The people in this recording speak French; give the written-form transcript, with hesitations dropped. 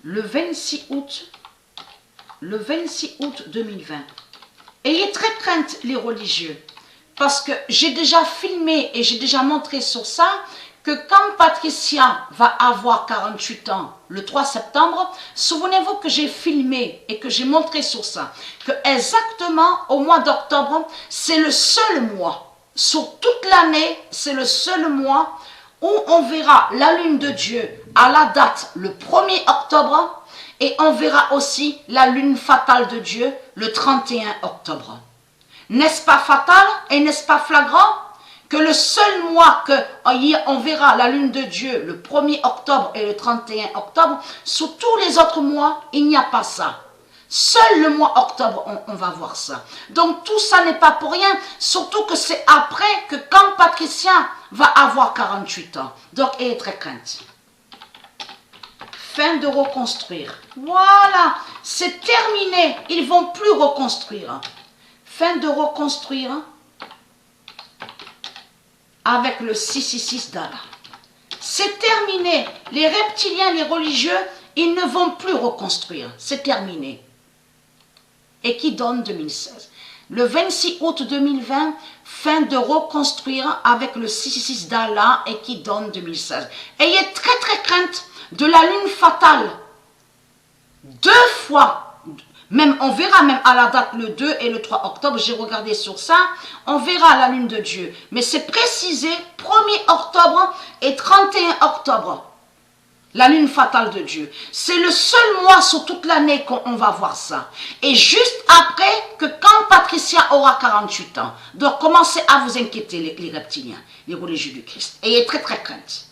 le 26 août 2020. Ayez très crainte les religieux, parce que j'ai déjà filmé et j'ai déjà montré sur ça que quand Patricia va avoir 48 ans, le 3 septembre, souvenez-vous que j'ai filmé et que j'ai montré sur ça, que exactement au mois d'octobre, c'est le seul mois, sur toute l'année, c'est le seul mois où on verra la lune de Dieu à la date le 1er octobre et on verra aussi la lune fatale de Dieu le 31 octobre. N'est-ce pas fatal et n'est-ce pas flagrant que le seul mois que on verra la lune de Dieu le 1er octobre et le 31 octobre, sur tous les autres mois, il n'y a pas ça. Seul le mois octobre, on va voir ça. Donc tout ça n'est pas pour rien, surtout que c'est après que quand Patricia va avoir 48 ans. Donc ayez très crainte. Fin de reconstruire. Voilà, c'est terminé. Ils ne vont plus reconstruire. Fin de reconstruire avec le 666 d'Allah. C'est terminé. Les reptiliens, les religieux, ils ne vont plus reconstruire. C'est terminé. Et qui donne 2016. Le 26 août 2020, fin de reconstruire avec le 666 d'Allah et qui donne 2016. Ayez très très crainte de la lune fatale. 2 fois. Même, on verra même à la date le 2 et le 3 octobre, j'ai regardé sur ça, on verra la lune de Dieu. Mais c'est précisé 1er octobre et 31 octobre. La lune fatale de Dieu. C'est le seul mois sur toute l'année qu'on va voir ça. Et juste après que quand Patricia aura 48 ans. Donc commencez à vous inquiéter les reptiliens, les religieux du Christ. Ayez très très crainte.